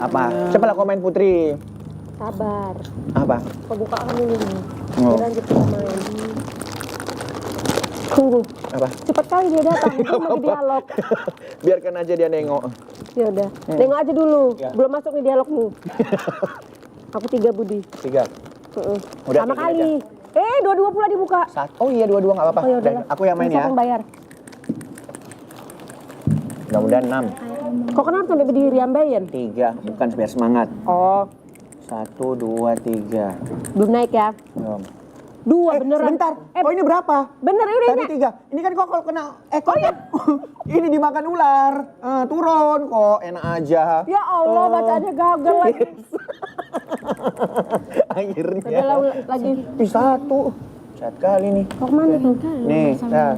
Apa? Coba lah komen Putri. Sabar. Apa? Pembukaan dulu nih. Oh. Lanjut kita main. Tunggu. Apa? Cepat kali dia datang. Kita mau dialog. Biarkan aja dia nengok. Ya udah. Nengok aja dulu. Belum masuk nih dialogmu. Aku 3 Budi. 3. Udah, sama kayak gini kali. Dua-dua pula dibuka. Oh iya, 2-2 nggak apa-apa. Oh, ya Udah, udahlah. aku yang main ya. Siapa yang bayar? Mudah-mudahan 6. Kok kenapa sampai berdiri ambayan? 3, bukan biar semangat. Oh, 1, 2, 3. belum naik ya? Belum. 2 beneran. Sebentar. Oh ini berapa? Bener ini. Tadi 3. Ini kan kok kalau kena ekor kan. Ini dimakan ular. Turun kok, enak aja. Ya Allah, bacaannya gagal lagi. Akhirnya. Udah lagi. 1. Jahat kali nih. Kok mana tuh? Nih, nah.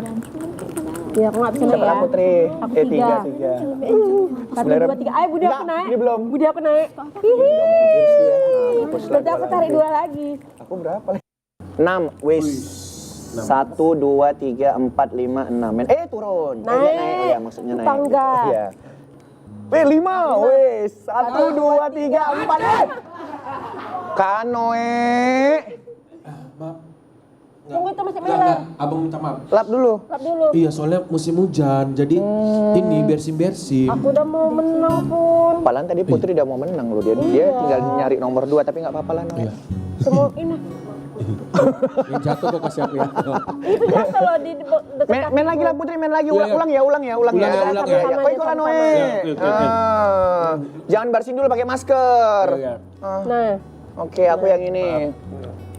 Ya, aku nggak bisa naik Siapa ya. Putri? Aku 3. 1, 2, 3. Ayo Budi aku Enggak, naik. ini belum. Budi aku naik. Berarti aku tarik 2 lagi. Aku berapa lagi? 6, wis. 1, 2, 3, 4, 5, 6. Turun. Naik. Naik. Oh ya, maksudnya naik. Tangga. Iya. 5, wis. 1, 2, 3, 4. Kanoe. Maaf. Tunggu itu masih meler. Abang minta maaf. Lap dulu. Lap dulu. Iya, soalnya musim hujan, jadi ini bersin-bersin. Aku udah mau menang pun. Padahal tadi Putri udah mau menang loh. Dia tinggal nyari nomor 2, tapi nggak apa-apa lah. Noe. Iya. Semua ini. Yang jatuh kok kasih aku ya. Itu jatuh loh di dekat. Main lagi lah Putri, main lagi. Iya, iya. Ulang ya. Ulang ya. Kok ikut lah Noe. Ya, oke. Jangan bersin dulu pakai masker. Iya. Nah, Oke, aku yang ini.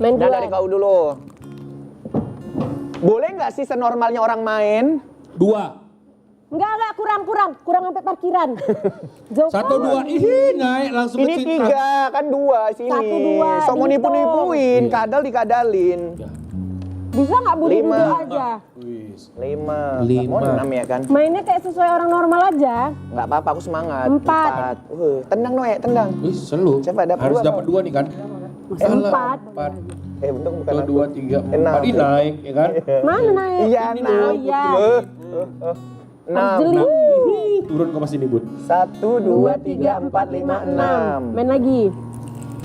main Dan 2. dari kau dulu. Boleh nggak sih senormalnya orang main? 2. Enggak, kurang sampai parkiran. Jauh 1, 2, ih naik langsung Ini ke 3, kan 2 sini. 1, 2, So mau nipu-nipuin, Iya. kadal dikadalin. Bisa nggak Budi 5. duduk aja? 5. Lima. Mau 6 ya kan? Mainnya kayak sesuai orang normal aja. Nggak apa-apa, aku semangat. 4. Tendang Noe, tendang. Wih, selalu. Coba dapat Harus 2, dapat 2 nih kan? Masih 4. 4. Untung bukan 1, aku. 2, 3, 4. Enam. Ini naik, ya kan? Mana naik? Iya, Ini 6. oh iya. 6. Jeli. Turun kok masih nih, Bud. 1, 2, 3, 4, 5, 6. Main lagi.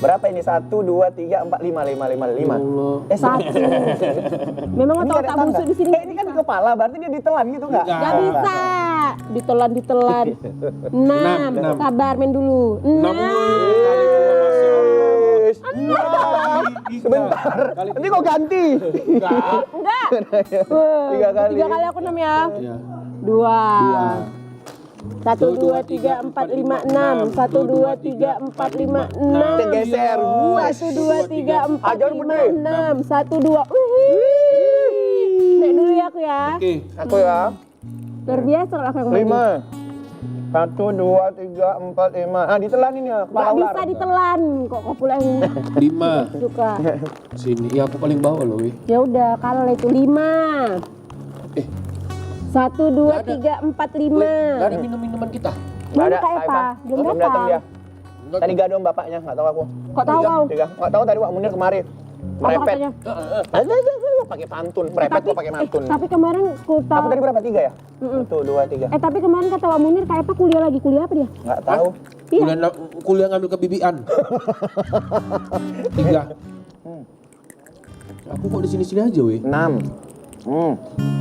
Berapa ini? 1, 2, 3, 4, 5. Allah. 1. Memang Ini otak ada busuk tangga. di sini. Ini kan di kepala, berarti dia ditelan gitu nggak? Nggak. Gak bisa. Ditelan. 6. Enam. Sabar main dulu. 6. Sebentar. Nanti kok ganti. Enggak. Enggak. 3 kali. 3 kali aku 6 ya. Iya. 2. 1, 2, 3, 4, 5, 6. 1, 2, 3, 4, 5, 6. Geser. 1, 2, 3, 4, Ajar, 5, Budi. 6. 1, 2. Naik dulu ya aku ya. Oke. Aku ya. Luar biasa kalau aku yang main. 5. 1, 2, 3, 4, 5. Ditelan ini ya. Kepala Gak ular. bisa ditelan. Kok kau pula yang 5. suka. Sini. Ya aku paling bawah loh, wih. Ya udah, kalah itu 5. Eh. 1, 2, 3, 4, 5. Gak ada minum-minuman kita. Nggak Mana ada. Kak Eva? Belum datang. dia. Tadi gak dong bapaknya, nggak tahu aku. Kok tahu kau? Nggak tahu tadi Wak Munir kemarin. Apa Merepet. katanya? Pakai pantun. Merepet kok pakai pantun. Tapi kemarin ku Aku tahu. tadi berapa? 3 ya? 1, 2, 3. Tapi kemarin kata Wak Munir Kak Eva kuliah lagi. Kuliah apa dia? Nggak tahu. Iya. Kuliah ngambil kebibian. 3. Aku kok di sini-sini aja, wih. 6.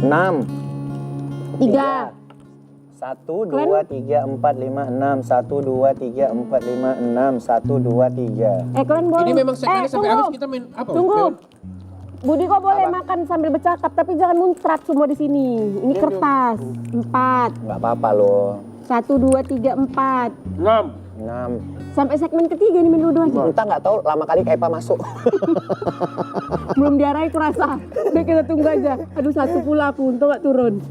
6. 3. 1, 2, 3, 4, 5, 6. 1, 2, 3, 4, 5, 6. 1, 2, 3. Kalian boleh. Ini memang segmennya sampai tunggu. habis kita main apa? Tunggu. Peon? Budi kok boleh Apa? makan sambil bercakap, tapi jangan muncrat semua di sini. Ini kertas. 4. Nggak apa-apa loh. 1, 2, 3, 4. 6. 6. Sampai segmen ketiga ini main dua aja. Entah nggak tahu lama kali Kak Eva masuk. Belum diarahi kurasa. Udah kita tunggu aja. Aduh, 1 pula aku, untung gak turun.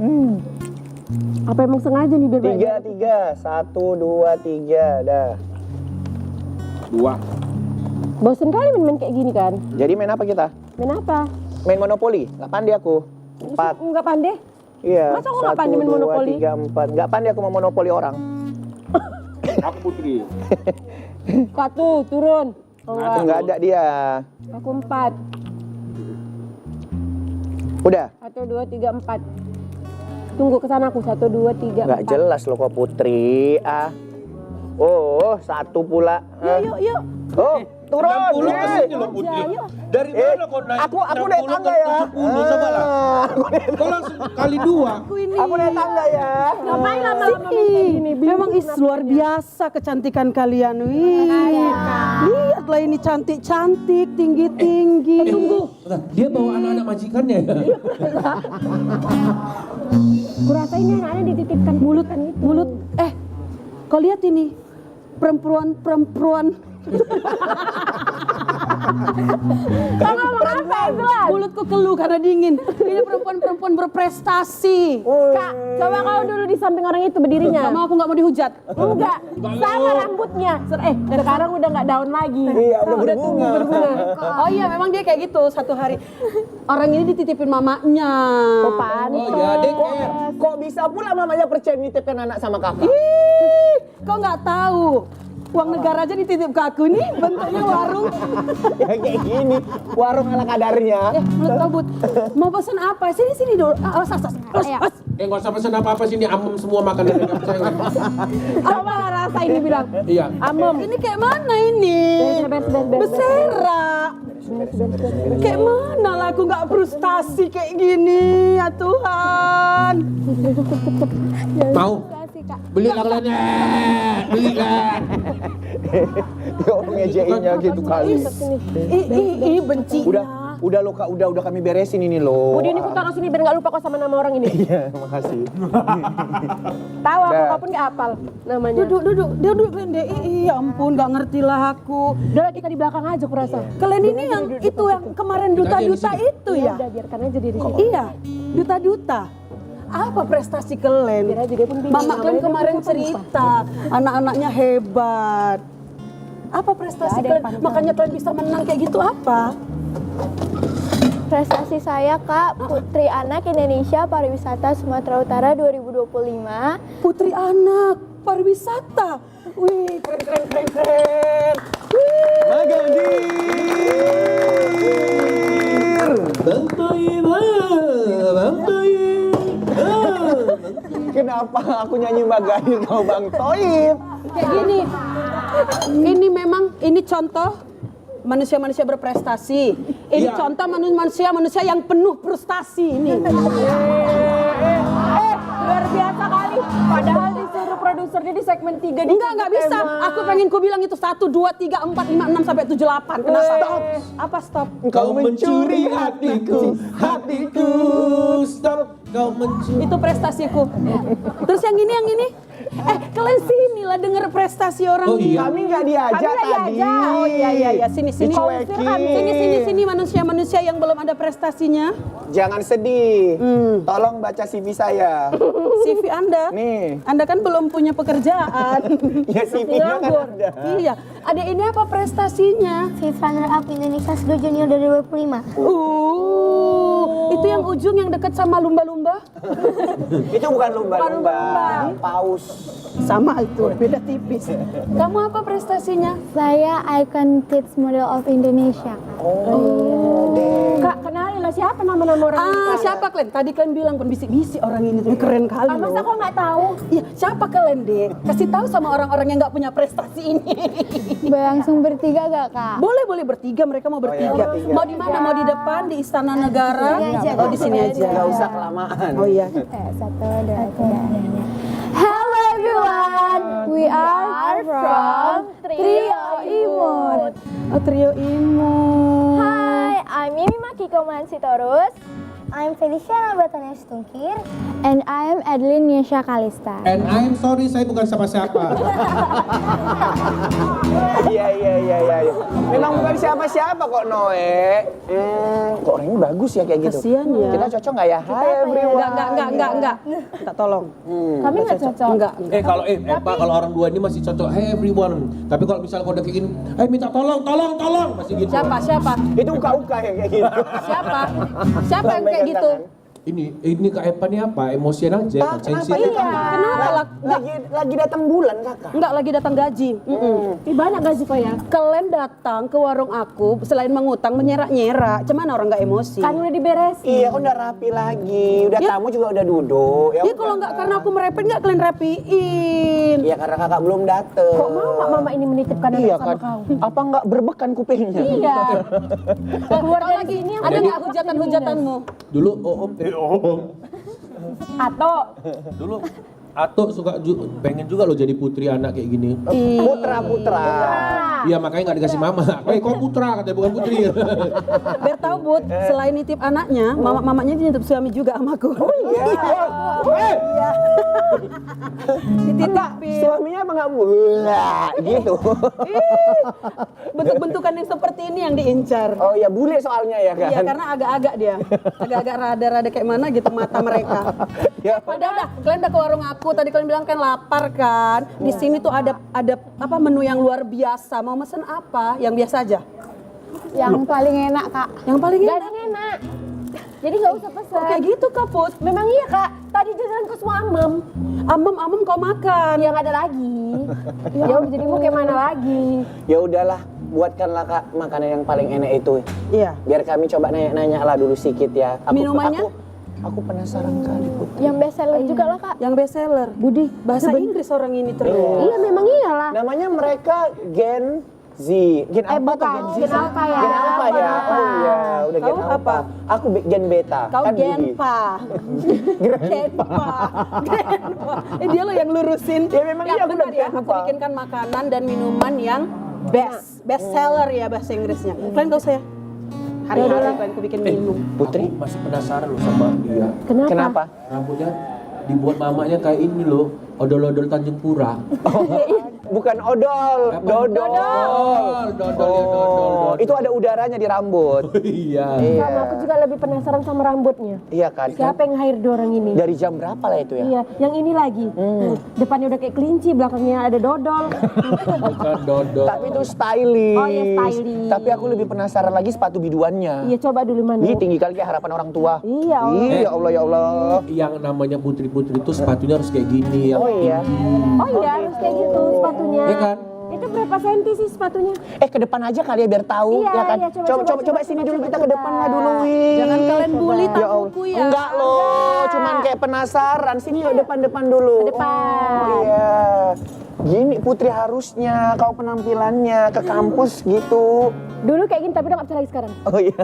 Apa emang sengaja nih biar 3. 1, 2, 3. Dah. 2. bosen kali main-main kayak gini kan. Jadi main apa kita? Main apa? Main monopoli. Nggak pandai aku. 4. Enggak pandai. Iya. Masa aku nggak pandai main monopoli? 1, 2, 3, 4. Nggak pandai aku mau monopoli orang. Aku Putri. 1 turun. Oh, enggak. Nggak ada dia. Aku 4. Udah. 1, 2, 3, 4. Tunggu ke sana aku. 1, 2, 3, 4. Nggak jelas loh kok Putri. Oh, satu pula. Yuk. Oh, turun. 60 ke sini loh Putri. Dari mana kau naik? Aku naik 60 tangga ke ya. 10, coba lah. Kau langsung kali 2. Aku naik tangga ya. Ngapain lama-lama main kayak gini? Memang luar biasa kecantikan kalian. Wih. Lihatlah ini cantik-cantik, tinggi-tinggi. Tunggu. Dia bawa anak-anak majikannya ya. Kurasa ini anak-anak dititipkan Mulut. Kau lihat ini. Perempuan. Kau ngomong apa itu lah? Mulutku keluh karena dingin. Ini perempuan berprestasi. Kak, coba kau dulu di samping orang itu berdirinya. Gak mau, aku gak mau dihujat. Enggak, sama rambutnya. Sekarang udah nggak daun lagi. Iya, udah tumbuh berbunga. Oh iya, memang dia kayak gitu. Satu hari orang ini dititipin mamanya. Oh, pantes. Oh ya, deket. Kok bisa pula mamanya percaya nitipkan anak sama kakak? Ih, kau nggak tahu. Uang negara aja dititip ke aku nih, bentuknya warung. Ya kayak gini, warung ala kadarnya. Mulut kabut. Mau pesan apa? Sini dulu. Nggak usah pesan apa-apa sini, amem semua makanan yang nggak percaya. Coba lah rasa ini bilang. Iya. Amem. Ini kayak mana ini? Beres. Beserak. Kayak mana lah aku nggak frustasi kayak gini, ya Tuhan. Mau? Belilah kalian. Belilah. Dia orang ngejeinnya gitu kali. Ih, benci. Udah lo Kak, udah kami beresin ini lo. Budi ini ku taruh sini biar nggak lupa kok sama nama orang ini. Iya, makasih. Tahu aku Dah. apapun nggak hafal namanya. Duduk Rende. Ya ampun, nggak ngerti lah aku. Udah kita di belakang aja kurasa. Kalian ini yang itu yang kemarin duta-duta itu ya? Udah biarkan aja diri sini. Iya, duta-duta. Apa prestasi kalian? Biar aja dia pun bingung. Mama kalian Namanya kemarin dia cerita, anak-anaknya hebat. Apa prestasi Nggak ada yang kalian? Makanya kalian bisa menang kayak gitu apa? Prestasi saya Kak, Putri Anak Indonesia Pariwisata Sumatera Utara 2025. Putri anak pariwisata. Wih, keren. Kenapa aku nyanyi Magadir kau Bang Toib? Kayak gini. Ini memang contoh manusia-manusia berprestasi. Ini Iya. contoh manusia-manusia yang penuh frustasi ini. Luar biasa kali. Padahal disuruh produsernya di segmen 3 di Enggak bisa. Aku pengen ku bilang itu 1, 2, 3, 4, 5, 6 sampai 7, 8. Kenapa? Stop. Apa stop? Kau mencuri hatiku, stop. Kau mencuri. Itu prestasiku. Terus yang ini. Kalian sini lah denger prestasi orang. Oh iya. Kami nggak diajak tadi. Oh iya. Sini. Dicuekin. Sini manusia-manusia yang belum ada prestasinya. Jangan sedih. Tolong baca CV saya. CV Anda. Nih. Anda kan belum punya pekerjaan. Ya CV-nya kan ada. Iya. Ada ini apa prestasinya? Fifth runner-up Indonesia Skill Junior 2025. Itu yang ujung yang dekat sama lumba-lumba. Itu bukan lumba-lumba. Paus. Sama itu, beda tipis. Kamu apa prestasinya? Saya Icon Kids Model of Indonesia. Kak, kenalin lah siapa nama-nama orang ini? Siapa kalian? Tadi kalian bilang bisik-bisik orang ini tuh keren kali. Masa kok nggak tahu? Iya, siapa kalian deh? Kasih tahu sama orang-orang yang nggak punya prestasi ini. Langsung bertiga gak Kak? Boleh bertiga, mereka mau bertiga. bertiga. Mau di mana? Mau di depan di Istana Negara? Oh di sini aja. Nggak usah kelamaan. Oh iya. 1, 2, 3. Hello everyone, we are from Trio Imut. Oh Trio Imut. Hi, I'm Mimi Makiko Mansitorus. I'm Felicia Nabatania Stungkir. And I'm Adeline Niesha Kalista. And I'm sorry, saya bukan siapa-siapa. Iya. Memang bukan siapa-siapa kok Noe. Kok orangnya bagus ya kayak gitu. Kasian ya. Kita cocok nggak ya? Hai everyone. Enggak. Tak tolong. Kami nggak cocok. Enggak. Pak, kalau orang dua ini masih cocok. Hey everyone. Tapi kalau misalnya kau udah kayak gini, minta tolong, masih gitu. Siapa? Itu uka-uka yang kayak gitu. Siapa yang kayak gitu? Ini Kak Epa nih apa? Emosian aja, Kak. Sensitif. Kenapa? Lagi datang bulan kakak. Enggak, lagi datang gaji. Ih, banyak gaji kok ya. Kalian datang ke warung aku selain mengutang menyerak-nyerak. Cuman orang nggak emosi. Kan udah diberesin. Iya, kan udah rapi lagi. Udah tamu juga udah duduk. Ya udah. kalau nggak karena aku merepet nggak kalian rapiin. Iya, karena kakak belum dateng. Kok mau mama ini menitipkan Iya anak sama kan. kau? Apa nggak berbekan kupingnya? Iya. Keluar lagi ini ada nggak hujatan-hujatanmu? Dulu Om. Atau Dulu Ato pengen juga lo jadi putri anak kayak gini. Putra. Iya makanya nggak dikasih mama. Kok putra katanya bukan putri. Biar tahu Bud, selain nitip anaknya, mamanya nitip suami juga sama aku. Oh iya. Dititipin. Suaminya emang nggak mulai gitu. Bentuk-bentukan yang seperti ini yang diincar. Oh ya, bule soalnya ya kan. Iya, karena agak-agak dia. Agak-agak rada-rada kayak mana gitu mata mereka. Ya. Udah, kalian udah ke warung aku. Tadi kalian bilang kan lapar kan. Di sini tuh ada apa menu yang luar biasa. Mau mesen apa? Yang biasa aja. yang paling enak kak. Yang paling Gak ada enak. yang enak. Jadi nggak usah Kok pesan. kayak gitu Kak Put? Memang iya kak. Tadi jalan ke semua amem. Amem kau makan. Yang ada lagi. Ya udah jadi mau kayak mana lagi? Ya udahlah, buatkanlah kak makanan yang paling enak itu. Iya. Biar kami coba nanya-nanya lah dulu sedikit ya. Minumannya? Aku penasaran kali Putri. Yang best seller juga lah kak. Yang best seller. Budi, bahasa Inggris orang ini terus. Iya memang iyalah. Namanya mereka Gen Z. Gen apa tuh Gen Z? Gen Alpha ya. Gen apa ya? Oh iya, udah Gen Kau Alpha. apa? Aku Gen Beta. Kau kan Budi. Genpa. Genpa. Dia lo yang lurusin. Ya, memang iya, aku benar udah ya. Genpa. Aku bikinkan makanan dan minuman yang best seller ya bahasa Inggrisnya. Kalian tahu saya? Hari-hari kalian aku bikin minum. Putri, Aku masih penasaran loh sama dia. kenapa? Rambutnya dibuat mamanya kayak ini loh, odol-odol Tanjung Pura. Bukan odol, dodol. Dodol. Itu ada udaranya di rambut. Iya. Sama aku juga lebih penasaran sama rambutnya. Iya kan? Siapa yang hire orang ini? Dari jam berapa lah itu ya? Iya, yang ini lagi. Depannya udah kayak kelinci, belakangnya ada dodol. Bukan dodol. Tapi itu stylish. Oh, iya, stylish. Tapi aku lebih penasaran lagi sepatu biduannya. Iya, coba dulu mana. Ih, tinggi kali kayak harapan orang tua. Iya, Allah. Ih, ya Allah ya Allah. Yang namanya putri-putri itu sepatunya harus kayak gini. Yang Oh iya. Oh iya, harus kayak gitu sepatunya. Iya kan? Itu berapa senti sih sepatunya? Ke depan aja kali ya biar tahu Iya, ya kan. iya, coba sini dulu kita ke depan lah dulu. Wih. Jangan kalian bully Ya Allah. tamuku ya. Enggak loh, cuman kayak penasaran. Sini yuk depan-depan dulu. Depan. Oh iya. Gini Putri harusnya kau penampilannya ke kampus gitu. Dulu kayak gini tapi udah gak bisa lagi sekarang. Oh iya.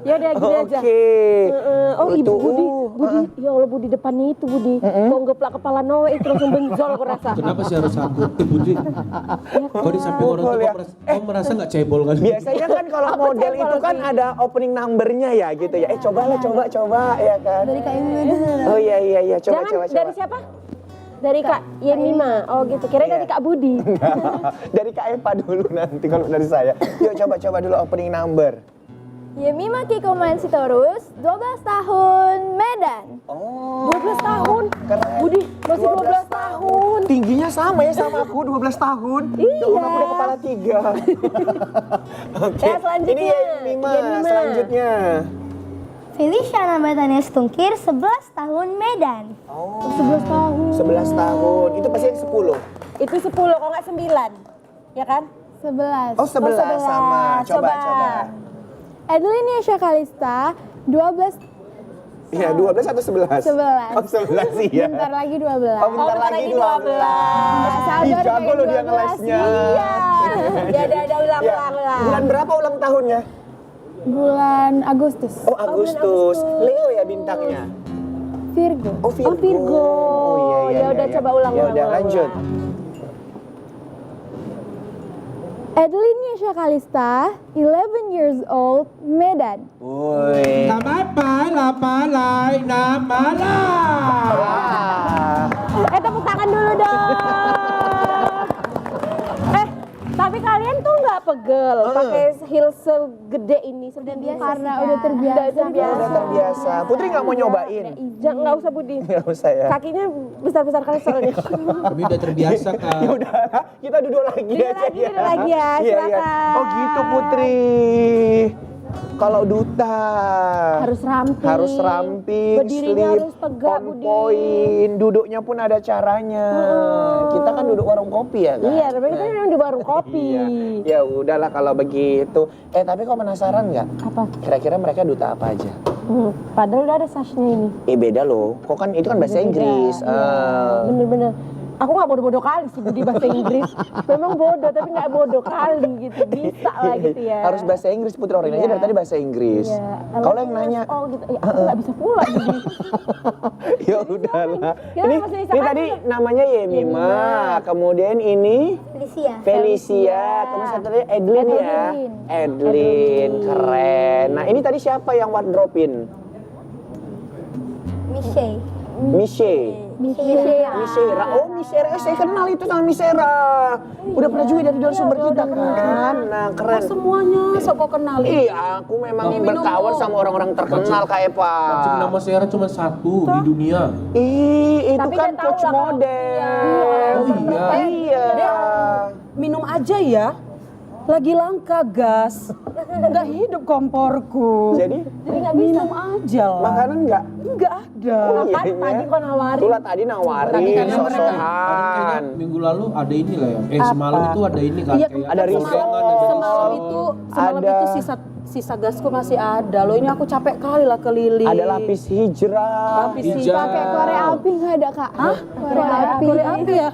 Ya udah gini aja. Oke. Oh ibu Tuh, Budi, ya Allah Budi depannya itu Budi. Kok ngeplak kepala Noe itu langsung benjol aku rasa. Kenapa sih harus aku? Putri. Kau di samping orang tua Pukul ya. kau merasa nggak cebol kan? Biasanya kan kalau model itu kan ada opening number-nya ya gitu ya. Coba ya kan. Dari Kak Emi. Oh iya, coba. Jangan dari siapa? Dari Kak Yemima. Oh gitu. Kira dari Kak Budi. Dari Kak Epa dulu nanti kalau dari saya. Yuk coba dulu opening number. Yemima Kiko Mansitorus, 12 tahun, Medan. Oh. 12 tahun. Keren. Budi masih 12 tahun. Tingginya sama ya sama aku 12 tahun. Iya. Ya Allah, aku udah kepala 3. Oke. Ya, selanjutnya. Ini Yemima selanjutnya. Felicia Nabatania Stungkir, 11 tahun, Medan. Oh. 11 tahun. 11 tahun. Itu pasti yang 10. Itu 10 kalau nggak 9. Ya kan? 11. Oh, 11 sama. Coba. Adeline Yesha Kalista, 12. Iya, 12 atau 11? 11. Oh, 11 iya. Bentar lagi 12. Oh, bentar lagi 12. Sabar, Ih, jago kayak loh dia 12. ngelesnya. Ya ada ulang Ya, bulan berapa ulang tahunnya? Bulan Agustus. Oh, Agustus. Leo ya bintangnya? Virgo. Oh, Virgo. Oh, Virgo. Oh, iya. Ya udah, coba ulang. Ya udah, lanjut. Adeline Yesha Kalista, 11 years old, Medan. Woi. Apa lapalai namalah. Wah. Tepuk tangan dulu dong. Tapi kalian tuh nggak pegel pakai heels segede ini, segede Karena udah terbiasa. Udah terbiasa. Putri nggak mau nyobain? Jangan, nggak usah Budi. Nggak usah ya. Kakinya besar-besar kali soalnya. Kami udah terbiasa kan. Ya udah, kita duduk lagi aja ya. Duduk lagi ya, Iya, iya. silakan. Oh gitu Putri. kalau duta Harus ramping. Berdirinya sleep, harus tegak, on Budi. point, duduknya pun ada caranya. Kita kan duduk warung kopi ya kan? Iya, tapi kita memang di warung kopi. Iya. Ya udahlah kalau begitu. Tapi kau penasaran nggak? Apa? Kira-kira mereka duta apa aja? Padahal udah ada sashnya ini. Beda loh. Kok kan itu kan bahasa Inggris. Bener-bener. Aku nggak bodoh-bodoh kali sih di bahasa Inggris. Memang bodoh tapi nggak bodoh kali gitu. Bisa lah gitu ya. Harus bahasa Inggris Putri, orang aja dari tadi bahasa Inggris. Iya. Kalau yang nanya, Oh gitu. Ya, aku nggak bisa pula. Jadi. ya udahlah. Ya, Ini masih bisa ini aja. tadi namanya Yemima. Kemudian ini Felicia. Kemudian satu lagi Edlin ya. Edlin, keren. Nah ini tadi siapa yang wardrobe-in? Misera. Oh, Misera. Saya kenal itu sama Misera. Udah pernah juga dari sumber kita kan. Nah, keren. Semuanya sok kau kenali. Iya, aku memang berkawan sama orang-orang terkenal kayak Macam Pak. nama Sarah cuma satu di dunia. Itu Tapi kan dia tahu coach lah kalau- model. Oh iya. Iya. Minum aja ya. Lagi langka gas. Nggak hidup komporku. Jadi minum aja lah. makanan enggak? Nggak ada. Kan tadi kau nawarin. Itulah tadi nawarin Tadi kan mereka- sosokan. Minggu lalu ada ini lah ya. Semalam itu ada ini kan. Iya, kayak ada risol. gorengan, ada Semalam risol. Ada- itu sisa gasku masih ada loh. Ini aku capek kali lah keliling. Ada lapis hijrah. Lapis Hijau. hijau. Pakai korek api nggak ada kak? Hah? Korek api ya.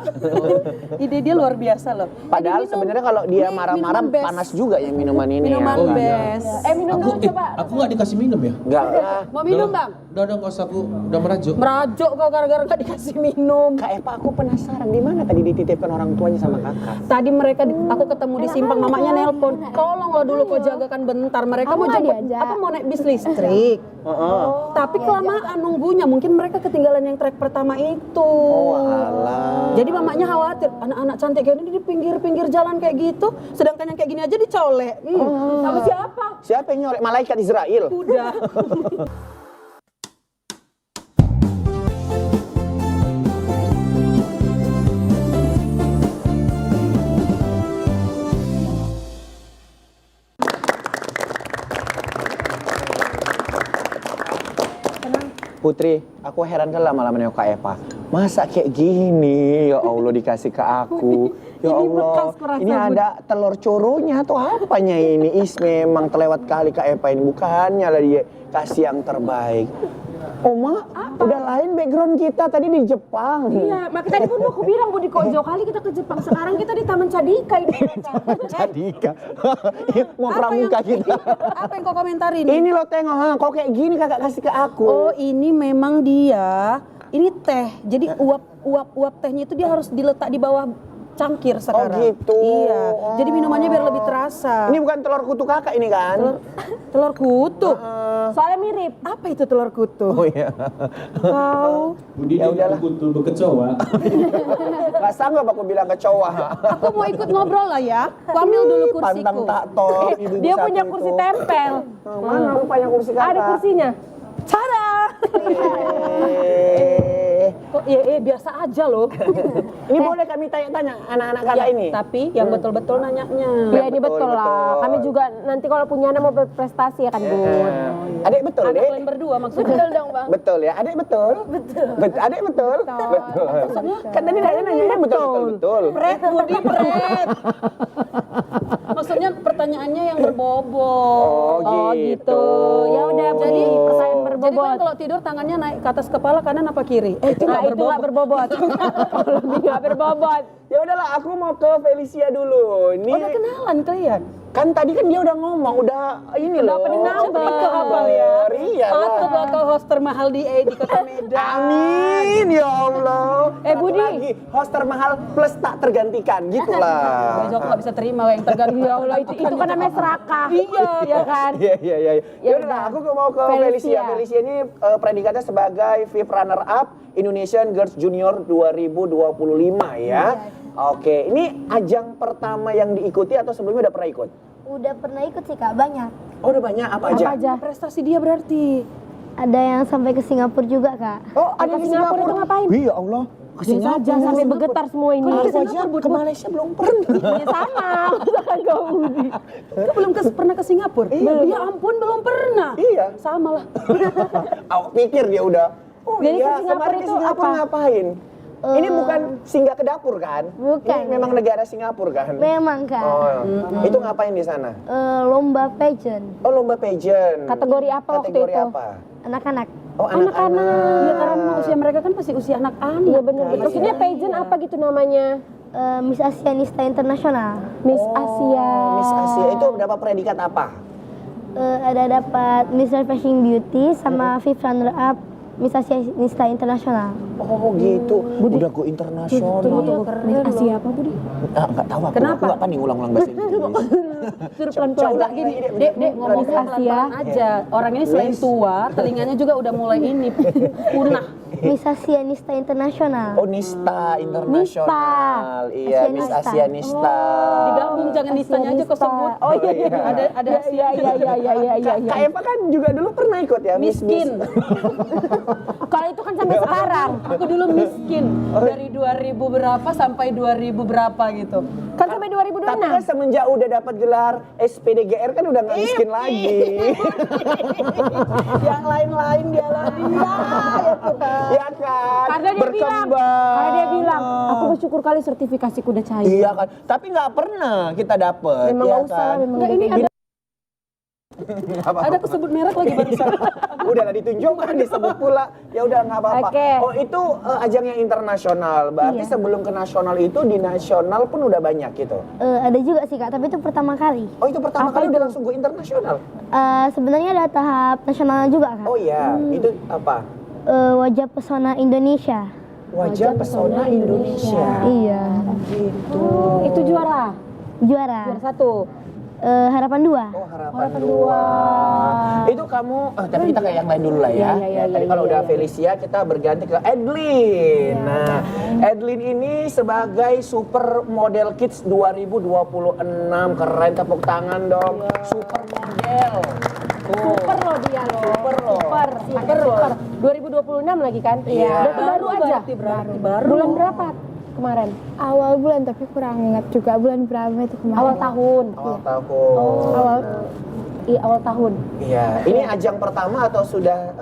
Ide dia luar biasa loh. Padahal Minum- sebenarnya kalau dia ini marah-marah minuman best. panas juga ya minuman ini Minuman ya. best. Minum Aku, dulu coba. aku nggak dikasih minum ya? Enggak lah. Mau minum bang? Udah nggak usah, aku udah merajuk. Merajuk kau gara-gara gak dikasih minum. Kak Eva, aku penasaran di mana tadi dititipkan orang tuanya sama kakak? Tadi mereka aku ketemu di simpang, mamanya nelpon. Tolong lo dulu kau jagakan bentar. Mereka mau nggak jemput diajak? apa mau naik bis listrik. Tapi kelamaan nunggunya. Mungkin mereka ketinggalan yang trek pertama itu. Oh alah. Jadi mamanya khawatir anak-anak cantik kayak ini di pinggir-pinggir jalan kayak gitu, sedangkan yang kayak gini aja dicolek. Sama siapa? Siapa yang nyolek? Malaikat Israel. Udah. Putri, aku heran kan lama-lamanya Kak Eva. Masa kayak gini? Ya Allah dikasih ke aku. Ya Ini Allah, bekas kurasa, ini ada telur coronya atau apanya ini? Memang terlewat kali Kak Eva ini. Bukannya lah dia kasih yang terbaik. Oma, udah lain background kita tadi di Jepang. Iya, makanya tadi pun aku bilang Budi kok jauh kali kita ke Jepang. Sekarang kita di Taman Cadika ini. Jadi Kak, mau pramuka kita. Apa yang kau komentarin? Ini lo tengok, kok kayak gini kakak kasih ke aku. Oh, ini memang dia. Ini teh. Jadi uap tehnya itu dia harus diletak di bawah cangkir sekarang. Oh gitu. Iya. Jadi minumannya biar lebih terasa. Ini bukan telur kutu kakak ini kan? Telur kutu. Soalnya mirip. Apa itu telur kutu? Oh iya. Kau. Budi Ya dia udahlah. betul bekecoa. Gak sanggup aku bilang kecoa. Aku mau ikut ngobrol lah ya. Aku ambil dulu kursiku. Pantang tak top. Dia punya kursi tempel. Mana rupanya kursi kakak? Ada kursinya. Cara. Kok biasa aja loh. Ini boleh kami tanya-tanya anak-anak kakak ini? Tapi yang betul-betul nanyanya. Iya ini betul, betul lah. betul. Kami juga nanti kalau punya anak mau berprestasi ya kan Bun. Adik betul Anak deh? kalian berdua maksudnya. Betul dong bang. Betul ya, adik betul? Betul. Adik betul? Betul. Kan tadi nanya betul. Pret, Budi, pret. Maksudnya pertanyaannya yang berbobot. Oh gitu. Ya udah Budi, Jadi pertanyaan Jadi kan berbobot. kalau tidur tangannya naik ke atas kepala kanan apa kiri? Itu Nah, itu nggak berbobot. Kalau nggak berbobot. Ya udahlah, aku mau ke Felicia dulu. Ini Udah kenalan kalian? kan tadi kan dia udah ngomong, udah ini loh. opening number. Cepet ke hafal ya. Iya lah. Patutlah kau host termahal di Kota Medan. Amin ya Allah. Satu Budi. lagi, host termahal plus tak tergantikan gitulah. Baju aku gak bisa terima yang tergantung. Ya Allah itu kan namanya serakah. Iya. ya kan. Iya. Ya Ya udah, aku mau ke Felicia. Felicia. Felicia ini predikatnya sebagai fifth runner up Indonesian Girls Junior 2025 ya. Oke, ini ajang pertama yang diikuti atau sebelumnya udah pernah ikut? Udah pernah ikut sih kak, banyak. Oh udah banyak, apa aja? Apa aja? Prestasi dia berarti. Ada yang sampai ke Singapura juga kak. Oh ada di Singapura Singapura. itu ngapain? Wih ya Allah, Biasa aja sampai bergetar semua ini. Aku aja ke Malaysia belum pernah. Ya sama, masakan kau Budi. Kau belum pernah ke Singapura? Ya ampun, belum pernah. Iya. Sama lah. Aku pikir dia udah. Oh Jadi ke iya, Singapura kemarin ke itu Singapura apa? ngapain? Ini bukan singgah ke dapur kan? Bukan. Ini memang negara Singapura kan? Memang Kak. Oh, itu ngapain di sana? Lomba pageant Oh, lomba pageant. Kategori apa waktu Kategori itu? apa? anak-anak. Oh, anak-anak. Iya, karena usia mereka kan masih usia anak-anak. Iya benar. Maksudnya pageant apa gitu namanya? Miss Asianista Internasional. Miss Asia. Miss Asia itu dapat predikat apa? Ada dapat Miss Refreshing Beauty sama fifth runner up Miss Asianista Internasional. Oh gitu. Udah go internasional. Miss Asia apa Budi? Nggak tahu aku. Kenapa? Aku nggak pandai ulang-ulang bahasa Inggris. Suruh pelan-pelan. Coba Gini, Dek, ngomong Miss Asia. pelan-pelan aja. Orang ini selain tua, telinganya juga udah mulai ini punah. Miss Asianista Internasional. Oh, Nista Internasional. Iya, Miss Asianista. Asianista. Digabung, jangan nistanya aja kau sebut. Oh iya iya. Ada Iya. Kak Eva kan juga dulu pernah ikut ya, Miss miskin. Kalau itu kan sampai sekarang. Aku dulu miskin dari 2000 berapa sampai 2000 berapa gitu. Kan sampai Tapi kan 2026. semenjak udah dapat gelar SPDGR kan udah nggak miskin lagi. Yang lain-lain dia lagi. Ya Tuhan. Ya kan? Karena dia bilang, aku bersyukur kali sertifikasiku udah cair. Iya kan? Tapi nggak pernah kita dapet. Memang ya nggak usah lah, kan? memang Enggak, ini ada Apa? ada kesebut merek lagi barusan. Udah lah ditunjukkan, disebut pula. Ya udah nggak apa-apa. Oke. Oh itu ajang yang internasional. Berarti Iya. sebelum ke nasional itu di nasional pun udah banyak gitu. Ada juga sih Kak, tapi itu pertama kali. Oh itu pertama kali udah langsung go internasional. Sebenarnya ada tahap nasional juga Kak. Oh iya, itu apa? Wajah pesona Indonesia. Wajah pesona Indonesia. Iya. Gitu. Itu juara. Juara. Juara satu. Harapan 2. Oh harapan dua. Itu kamu, tapi kita kayak yang lain dulu lah ya. Tadi kalau udah Felicia kita berganti ke Edlin. Nah, Edlin ini sebagai super model kids 2026, keren, tepuk tangan dong. Super model. Super loh dia loh. Super loh. Super. 2026 lagi kan? Iya. Berarti baru aja. Berarti baru. Bulan berapa kemarin? Awal bulan tapi kurang ingat juga bulan berapa itu kemarin. Awal tahun. Awal tahun. Iya, awal tahun. Iya, ini ajang pertama atau sudah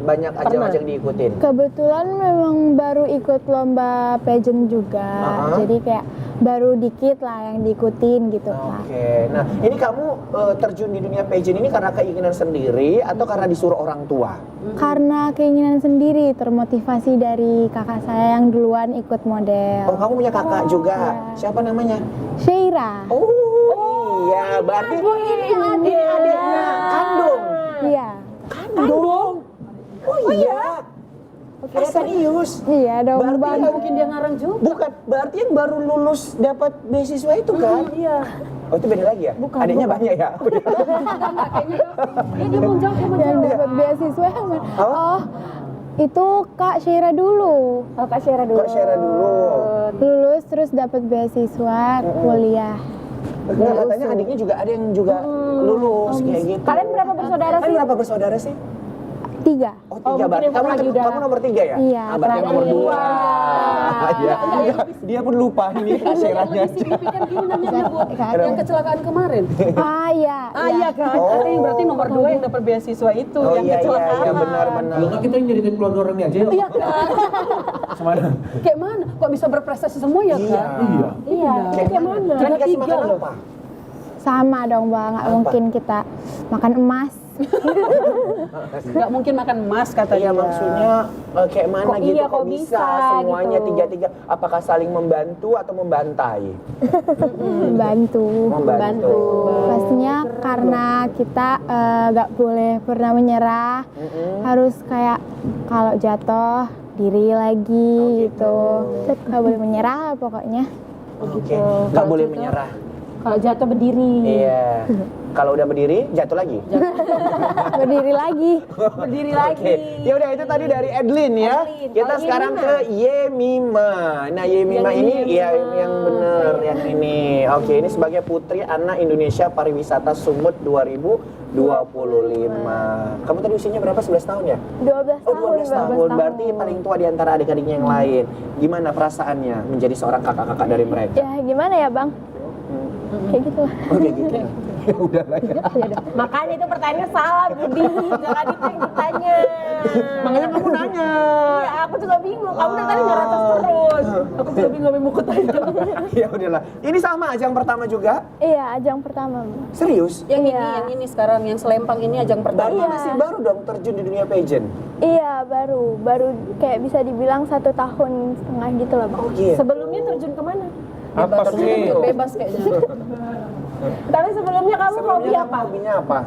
banyak ajang-ajang diikutin? Kebetulan memang baru ikut lomba pageant juga. Jadi kayak baru dikit lah yang diikutin gitu Kak. Oke, nah ini kamu terjun di dunia pageant ini karena keinginan sendiri atau karena disuruh orang tua? Karena keinginan sendiri, termotivasi dari kakak saya yang duluan ikut model. Oh, kamu punya kakak juga? Siapa namanya? Syaira. Oh, iya, berarti ini adiknya kandung. Iya. Kandung? Oh iya. Serius? Iya dong. Berarti yang Mungkin dia ngarang juga. bukan, berarti yang baru lulus dapat beasiswa itu kan? Iya. Oh itu beda lagi ya? Adiknya banyak ya? Dia mau jauh sama Yang dapat beasiswa yang mana? Oh, itu Kak Syaira dulu. Oh, Kak Syera dulu. Kok share dulu? Lulus terus dapat beasiswa kuliah. Nah, katanya adiknya juga ada yang juga lulus kayak gitu. Kalian berapa bersaudara sih? Kalian berapa bersaudara sih? 3. Oh, mungkin 3 berarti. yang satu lagi udah. Kamu nomor 3 ya? Iya, Ah, berarti yang nomor terakhir. 2. Iya. Dia pun lupa ini hasilnya. signifikan gini nanya Bu. Yang kecelakaan kemarin. Ah iya. Iya kan? Oh. Ini berarti nomor 2 yang dapat beasiswa itu, Oh yang iya, kecelakaan. iya, benar-benar. Kalau nggak kita yang nyeritain keluarga orang ini aja yuk. Iya kan? Semana? Kayak mana? Kok bisa berprestasi semua ya kan? Iya. Iya. Kayak mana? Kalian dikasih Tiga makan loh. apa? Sama dong Bang, nggak mungkin kita makan emas. Nggak mungkin makan emas kata Iya dia. maksudnya kayak mana Kok gitu, iya, kok kok bisa bisa semuanya gitu. tiga-tiga, apakah saling membantu atau membantai? Membantu. Membantu. Pastinya karena kita nggak boleh pernah menyerah. Harus kayak kalau jatuh diri lagi gitu. Nggak boleh menyerah pokoknya. Oke, nggak boleh menyerah. Kalau jatuh berdiri. Iya. Kalau udah berdiri, jatuh lagi. berdiri lagi. Berdiri lagi. Oke, ya udah itu tadi dari Edlin ya. Edlin. Kita Kalau sekarang ke Yemima. Nah, Yemima ini ya yang bener yang ini. Oke, ini sebagai Putri Anak Indonesia Pariwisata Sumut 2025. Kamu tadi usianya berapa? 11 tahun ya? 12 Oh, tahun. 12 tahun. Berarti paling tua di antara adik-adiknya yang lain. Gimana perasaannya menjadi seorang kakak-kakak dari mereka? Ya gimana ya bang? Kayak gitu lah. Oh, kayak gitu. Udah lah ya. Makanya itu pertanyaannya salah, Budi. Jangan itu yang ditanya. Makanya kamu nanya. Iya, aku juga bingung. Kamu dari tadi nyerocos terus. Aku juga bingung mau ikut aja. Ya udahlah. Ini sama ajang pertama juga? Iya, ajang pertama. Bang. Serius? Yang Iya. ini sekarang yang Selempang ini ajang Berarti pertama. masih baru dong terjun di dunia pageant. Iya, baru kayak bisa dibilang 1 tahun setengah gitu lah bang. Oh gitu. Sebelumnya terjun kemana? Apa sih? Bebas kayaknya. Tapi sebelumnya kamu hobi Sebelumnya apa? hobinya apa?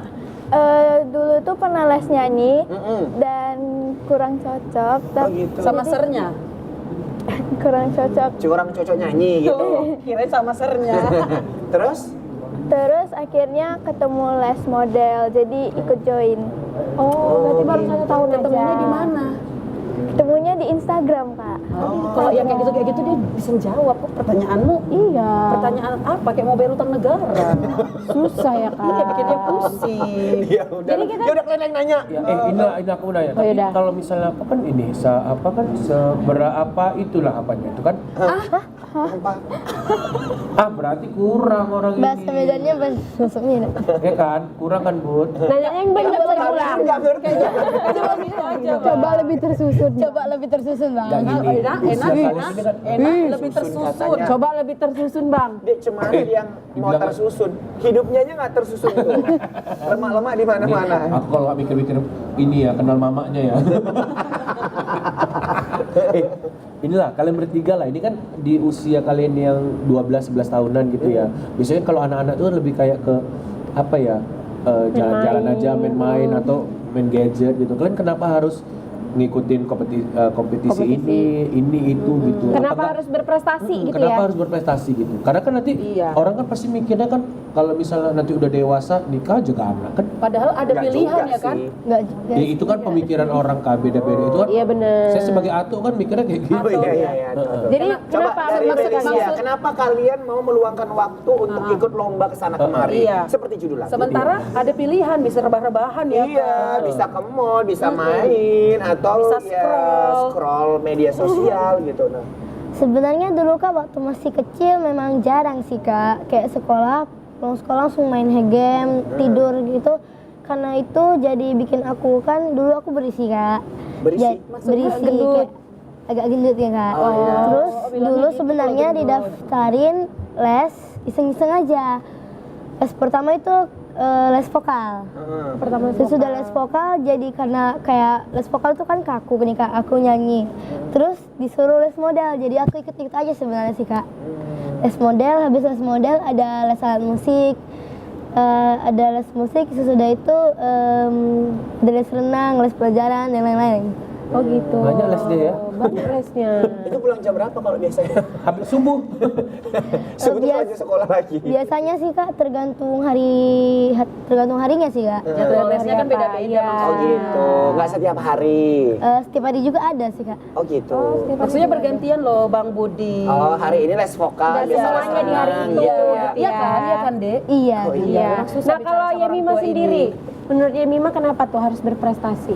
Dulu tuh pernah les nyanyi Mm-mm. dan kurang cocok, Oh tapi gitu. Sama sernya. kurang cocok. Curang cocok nyanyi gitu. Kirain sama sernya. Terus? Terus akhirnya ketemu les model, jadi ikut join. Oh, berarti baru 1 tahun aja. Ketemunya di mana? Ketemunya di Instagram kak. Kalau yang kayak gitu dia bisa jawab kok pertanyaanmu. Iya. Pertanyaan apa? Kayak mau bayar utang negara. Susah ya kak. Iya, bikin dia pusing. Ya udah. Jadi kita- Ya udah kalian yang nanya. Ya, ini aku mau nanya. Oh, Tapi yaudah. kalau misalnya apa kan ini, seberapa itulah apanya itu kan? Apa? Berarti kurang orang ini. Bahasa Medannya bahasa Medan. Ya kan, kurang kan Bud? Nanya yang banyak ulang. Enggak ngerti. Coba lebih tersusun. Coba lebih tersusun bang. Gak gini. Enak, Usia enak, kalian enak. ini kan Enak, lebih Susun tersusun. katanya. Coba lebih tersusun bang. Dia cuma yang mau dibilang- tersusun. Hidupnya aja nggak tersusun tuh. Lemak-lemak di mana-mana. Aku kalau nggak mikir-mikir ini ya kenal mamanya ya. Inilah kalian bertiga lah. Ini kan di usia kalian yang 12-11 tahunan gitu ya. Biasanya kalau anak-anak tuh lebih kayak ke apa ya? Jalan-jalan aja, main-main atau main gadget gitu. Kalian kenapa harus ngikutin kompetisi ini itu gitu? Kenapa Apakah- harus berprestasi gitu Kenapa ya? harus berprestasi gitu? Karena kan nanti Iya. orang kan pasti mikirnya kan kalau misalnya nanti udah dewasa nikah juga anak kan. Padahal ada Nggak pilihan juga ya kan? sih. Enggak juga. Ya itu kan pemikiran orang beda-beda itu kan. Iya bener. Saya sebagai atu kan mikirnya kayak gitu. Oh iya iya iya. Jadi Coba kenapa dari maksud Felicia, kenapa kalian mau meluangkan waktu untuk ikut lomba ke sana kemari? Iya. Seperti judul lagu. Sementara ada pilihan, bisa rebah-rebahan ya. Iya, bisa ke mall, bisa main atau Bisa ya scroll media sosial gitu. Nah, Sebenarnya dulu kak waktu masih kecil memang jarang sih kak. Kayak sekolah, pulang sekolah langsung main game, tidur gitu. Karena itu jadi bikin aku kan dulu aku berisi kak. Berisi? Berisi kayak agak gendut ya kak. Terus dulu sebenarnya didaftarin les iseng-iseng aja. Les pertama itu les vokal. pertama Sesudah les vokal jadi karena kayak les vokal tuh kan kaku nih kak, aku nyanyi. Terus disuruh les model, jadi aku ikut-ikut aja sebenarnya sih kak. Les model, habis les model ada les alat musik, ada les musik. Sesudah itu ada les renang, les pelajaran dan lain-lain. Oh gitu. Banyak les dia ya. Banyak lesnya. itu pulang jam berapa kalau biasanya? Habis subuh. Sebetulnya lanjut sekolah lagi. Biasanya sih kak tergantung harinya sih kak. Jadwal lesnya kan beda-beda. Oh gitu, nggak setiap hari. Setiap hari juga ada sih kak. Oh gitu. Maksudnya bergantian loh Bang Budi. Oh hari ini les vokal, Dan biasa les semuanya di hari renang itu. gitu ya. Iya kan, iya kan, Dek? Iya. Oh, Iya. Susah Nah bicara kalau sama Yemima orang tua sendiri, ini. menurut Yemima kenapa tuh harus berprestasi?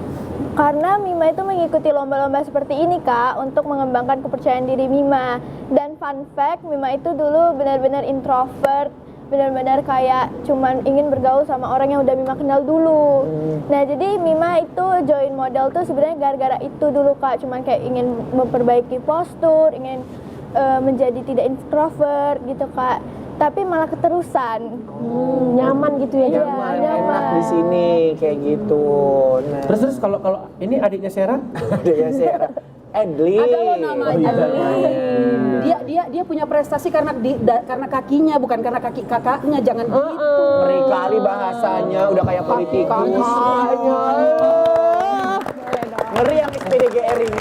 Karena Mima itu mengikuti lomba-lomba seperti ini kak untuk mengembangkan kepercayaan diri Mima. Dan fun fact, Mima itu dulu benar-benar introvert, benar-benar kayak cuman ingin bergaul sama orang yang udah Mima kenal dulu. Nah jadi Mima itu join model tuh sebenarnya gara-gara itu dulu kak, cuman kayak ingin memperbaiki postur, ingin menjadi tidak introvert gitu kak. Tapi malah keterusan. Nyaman gitu ya? Nyaman, enak di sini kayak gitu. Nah, Terus kalau ini adiknya Sarah? ada ya Sarah. Edlin. Ada loh namanya. Dia punya prestasi karena karena kakinya, bukan karena kaki kakaknya. Jangan gitu. Ngeri kali bahasanya, udah kayak politikus. Ngeri yang SPDGR ini.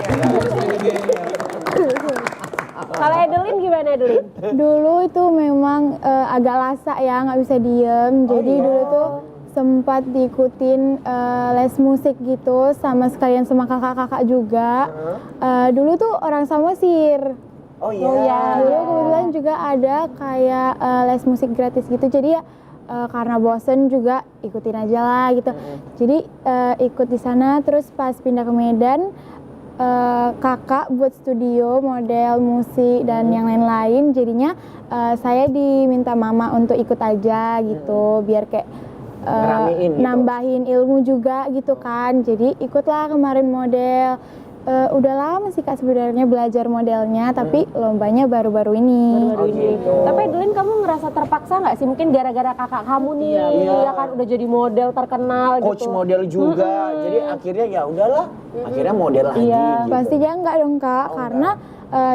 Kalau Edelin gimana Edelin? Dulu itu memang agak lasak ya, nggak bisa diem. Jadi dulu tuh sempat diikutin les musik gitu sama sekalian sama kakak-kakak juga. Dulu tuh orang Samosir. Oh iya. Dulu kebetulan juga ada kayak les musik gratis gitu. Jadi ya karena bosen juga ikutin aja lah gitu. Jadi ikut di sana, terus pas pindah ke Medan kakak buat studio, model, musik dan yang lain-lain. Jadinya saya diminta mama untuk ikut aja gitu, biar kayak Ngeramein gitu. nambahin ilmu juga gitu kan. Jadi ikutlah kemarin model. Udah lama sih Kak sebenarnya belajar modelnya, tapi lombanya baru-baru ini. Oh, gitu. Tapi Adeline, kamu ngerasa terpaksa nggak sih? Mungkin gara-gara kakak kamu nih, ya kan udah jadi model terkenal Coach gitu. model juga. Jadi akhirnya ya udahlah. Akhirnya model lagi Iya, gitu. Pastinya enggak dong Kak, karena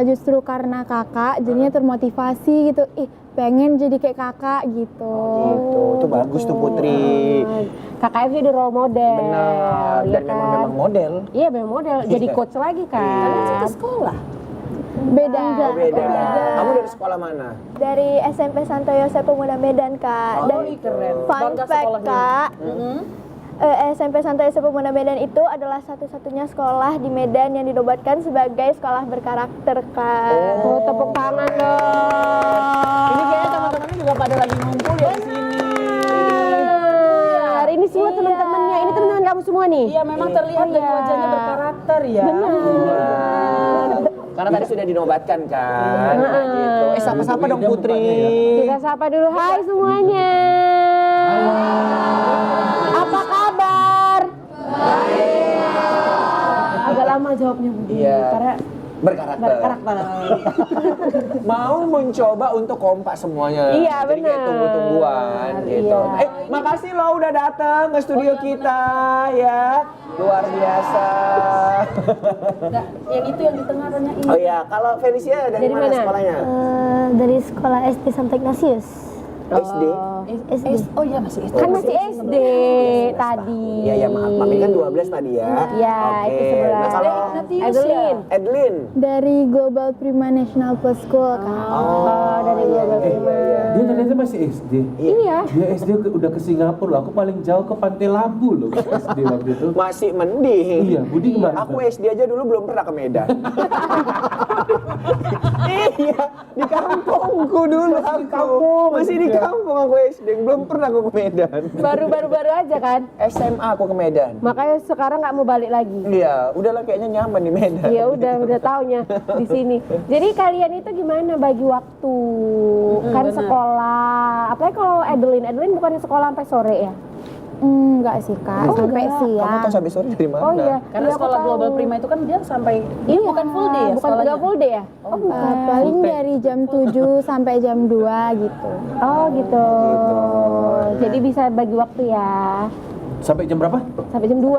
justru karena kakak jadinya termotivasi gitu. Ih, pengen jadi kayak kakak gitu. Gitu. Itu bagus tuh Putri. Kakaknya jadi role model. Benar. ya Dan kan? memang model. Iya, memang model. Jadi coach lagi kan. sekolah. Beda. Oh, beda. Kamu dari sekolah mana? Dari SMP Santo Yosef Pemuda Medan, Kak. Dan Keren. fun Bangga fact, sekolahnya. Kak, SMP Santo Yosef Pemuda Medan itu adalah satu-satunya sekolah di Medan yang dinobatkan sebagai sekolah berkarakter, Kak. Oh, tepuk tangan dong. Ini kayaknya teman-temannya juga pada lagi ngumpul ya di sini. Hari ini semua teman-temannya. Ini teman-teman kamu semua nih. Iya, memang terlihat dari wajahnya berkarakter ya. Karena tadi sudah dinobatkan kan. Nah, gitu. Sapa-sapa dong Putri. Kita sapa dulu. Hai semuanya. Apa kabar? Agak lama jawabnya Budi. Iya. Karena Berkarakter. Mau mencoba untuk kompak semuanya. Iya, Jadi kayak benar. tunggu-tungguan gitu. Iya. Makasih lo udah datang ke studio kita ya. Luar biasa. Yang itu yang di tengah tanyain. Oh iya, kalau Felicia dari Dari mana mana? sekolahnya? Dari sekolah SD Santo Ignatius. SD. Oh iya masih SD. kan masih SD tadi. Iya, ya maaf. Mami kan 12 tadi ya. Iya, Oke. itu 11. Nah, kalau Adeline. Edlin. Dari Global Prima National Plus School Kak. Oh, dari Global Prima. Dia ternyata masih SD. Iya. Dia SD udah ke Singapura loh. Aku paling jauh ke Pantai Labu loh ke SD waktu itu. Masih mending. Iya, Budi kemana? Aku SD aja dulu belum pernah ke Medan. Iya, di kampungku dulu aku. Masih di kampung aku SD, belum pernah aku ke Medan. Baru-baru aja kan. SMA aku ke Medan. Makanya sekarang nggak mau balik lagi. Iya, udahlah kayaknya nyaman di Medan. Ya udah taunya di sini. Jadi kalian itu gimana bagi waktu? Kan sekolah. Apalagi kalau Adeline bukan sekolah sampai sore ya? Enggak sih Kak, sampai Kamu tahu siang. sampai sore dari mana? Oh iya. Karena Iya, aku sekolah tahu. Global Prima itu kan dia sampai Iya, bukan full day ya bukan sekolahnya. nggak full day ya? Oh, bukan. Paling dari jam 7 sampai jam 2 gitu. Oh gitu. Jadi bisa bagi waktu ya. Sampai jam berapa? Sampai jam 2.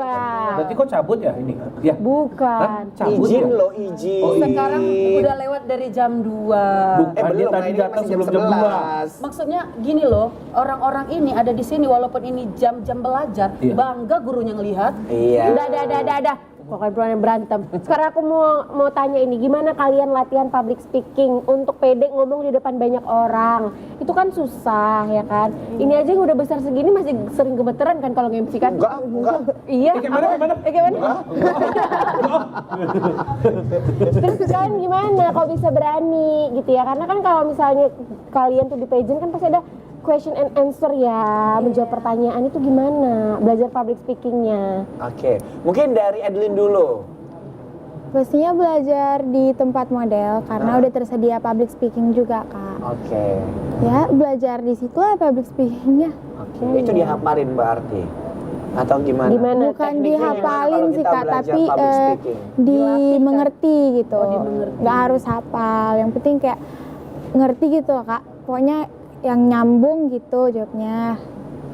Berarti kok cabut ya ini? Ya. Bukan. Hah? Cabut Izin ya? loh, izin. Oh, iya. Sekarang udah lewat dari jam 2. Bukan, dia belum, tadi ini datang masih sebelum jam 2. Maksudnya gini loh, orang-orang ini ada di sini walaupun ini jam-jam belajar, Iya. bangga gurunya ngelihat. Iya. Udah. Pokoknya berantem. Sekarang aku mau tanya ini, gimana kalian latihan public speaking untuk pede ngomong di depan banyak orang? Itu kan susah ya kan? Ini aja yang udah besar segini masih sering gemeteran kan kalau nge-MC kan? Enggak. Iya. Gimana? Gimana? Terus kan gimana kalau bisa berani gitu ya? Karena kan kalau misalnya kalian tuh di pageant kan pasti ada question and answer ya, menjawab pertanyaan itu gimana? Belajar public speakingnya. Oke, mungkin dari Adeline dulu. Pastinya belajar di tempat model karena udah tersedia public speaking juga Kak. Oke. Ya belajar di situ lah public speakingnya. Oke, itu dihafalin berarti atau gimana? Gimana? Bukan Tekniknya gimana dihafalin kalau sih kita Kak, belajar tapi public speaking? dimengerti gitu. Nggak harus hafal, yang penting kayak ngerti gitu Kak. Pokoknya yang nyambung gitu jawabnya.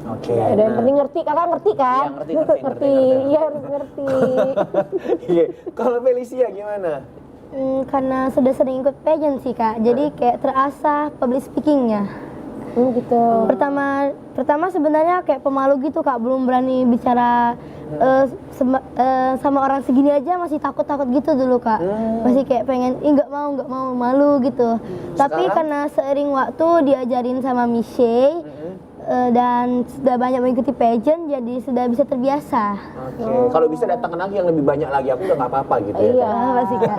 Oke. Ada yang penting ngerti, kakak ngerti kan? Iya, ngerti. Iya harus ngerti. Iya. Kalau Felicia gimana? Karena sudah sering ikut pageant sih, Kak. Jadi kayak terasah public speakingnya. Gitu. Pertama sebenarnya kayak pemalu gitu, Kak. Belum berani bicara sama orang segini aja, masih takut-takut gitu dulu, Kak. Masih kayak pengen, nggak mau, malu gitu. Tapi karena seiring waktu diajarin sama Michelle, dan sudah banyak mengikuti pageant, jadi sudah bisa terbiasa. Oke, kalau bisa datang lagi yang lebih banyak lagi, aku udah nggak apa-apa gitu ya. Iya. Pasti Kak.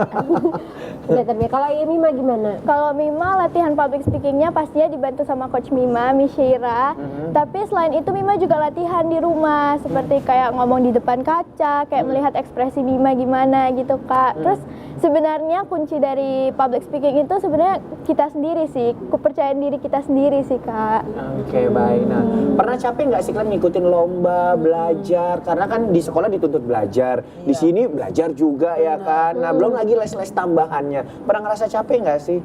Udah terbiasa. Kalau Mima gimana? Kalau Mima latihan public speakingnya pastinya dibantu sama coach Mima, Mishira. Tapi selain itu Mima juga latihan di rumah, seperti kayak ngomong di depan kaca, kayak melihat ekspresi Mima gimana gitu Kak. Terus sebenarnya kunci dari public speaking itu sebenarnya kita sendiri sih, kepercayaan diri kita sendiri sih Kak. Oke, baik. Nah, pernah capek nggak sih kalian ngikutin lomba, belajar? Karena kan di sekolah dituntut belajar, di sini belajar juga ya kan. Nah, belum lagi les-les tambahannya. Pernah ngerasa capek nggak sih?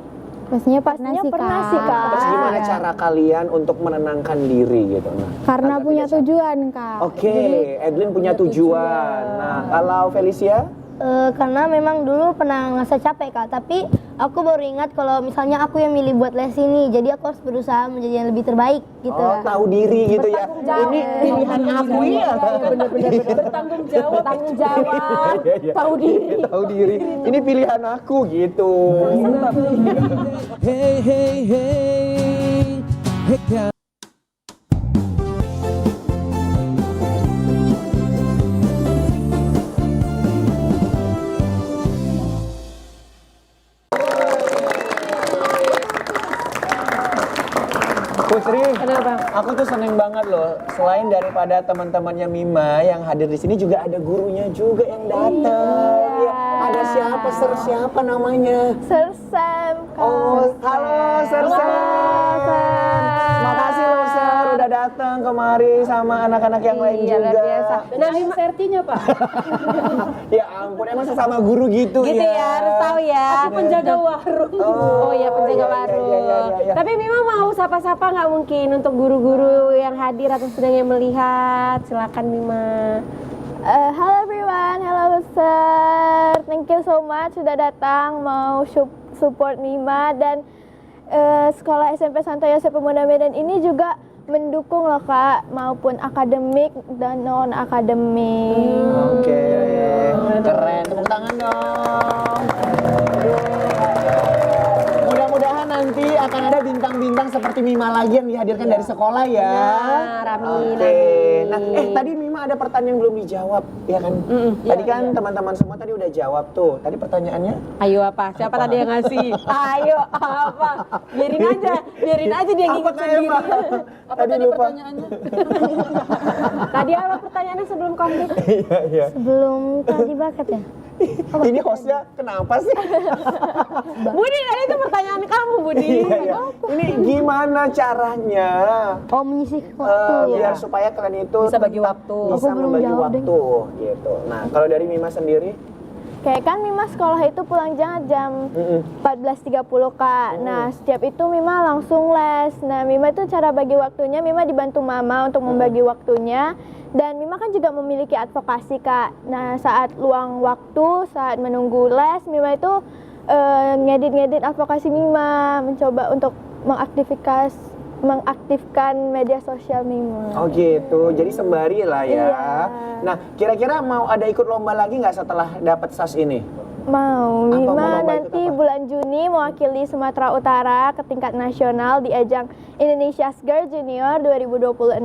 Pastinya pernah sih Kak. Terus gimana cara kalian untuk menenangkan diri gitu? Nah, Karena agar punya tidak capek. tujuan Kak. Oke, Edlin punya tujuan. Nah, kalau Felicia? Karena memang dulu pernah ngerasa capek Kak, tapi aku baru ingat kalau misalnya aku yang milih buat les ini, jadi aku harus berusaha menjadi yang lebih terbaik gitu. Oh, tahu diri gitu ya. Ini pilihan aku ya. Bener-bener bertanggung jawab. Tanggung jawab. Iya. Tahu diri. Tahu diri. Ini pilihan aku gitu. Hey, hey, hey, hey, Kak. Putri, Kenapa? aku tuh seneng banget loh. Selain daripada teman-temannya Mima yang hadir di sini, juga ada gurunya juga yang datang. Iya. Ada siapa? Siapa namanya? Sir Sam Kak. Oh, halo Sir Sam. Makasih loh Sir udah datang kemari sama anak-anak yang lain Iya, juga. luar biasa. Nah, Mima sertinya Pak. Ya ampun, emang sesama guru gitu, Gitu ya, harus tahu ya. Penjaga warung. Oh iya, penjaga warung. iya. Tapi Mima mau sapa-sapa nggak mungkin untuk guru-guru yang hadir atau sedang yang melihat? Silakan Mima. Hello everyone, hello Sir. Thank you so much sudah datang mau support Mima dan sekolah SMP Santo Yosef Pemuda Medan ini juga mendukung loh Kak, maupun akademik dan non akademik. Oke, keren. Tepuk tangan dong. Mudah-mudahan nanti akan ada bintang-bintang seperti Mima lagi yang dihadirkan dari sekolah ya. Benar, amin, Oke. amin. Nah, tadi Mima ada pertanyaan yang belum dijawab, ya kan? Tadi kan teman-teman semua tadi udah jawab tuh. Tadi pertanyaannya? Ayo apa? Siapa tadi yang ngasih? Ayo apa? Biarin aja dia Apa ngikut tadi, sendiri. Pak? Tadi lupa. Pertanyaannya? Tadi apa pertanyaannya sebelum konflik? Iya. Sebelum tadi bakat ya. Ini hostnya kenapa sih? Budi, tadi itu pertanyaan kamu, Budi. Iya. Ini gimana caranya Oh, menyisihkan waktu biar ya. supaya kalian itu Bisa bagi tetap waktu. bisa Aku belum membagi jawab waktu gitu. Nah, kalau dari Mima sendiri? Kayak kan Mima sekolah itu pulang jam 14.30 Kak. Nah setiap itu Mima langsung les. Nah Mima itu cara bagi waktunya, Mima dibantu Mama untuk membagi waktunya. Dan Mima kan juga memiliki advokasi Kak. Nah saat luang waktu, saat menunggu les, Mima itu ngedit advokasi Mima, mencoba untuk mengaktifkan media sosial Mima. Oh gitu, jadi sembari lah ya. Iya. Nah, kira-kira mau ada ikut lomba lagi nggak setelah dapat SAS ini? Mau, Apa, mau Mima lomba nanti ikut apa? bulan Juni mewakili Sumatera Utara ke tingkat nasional di ajang Indonesia's Girl Junior 2026.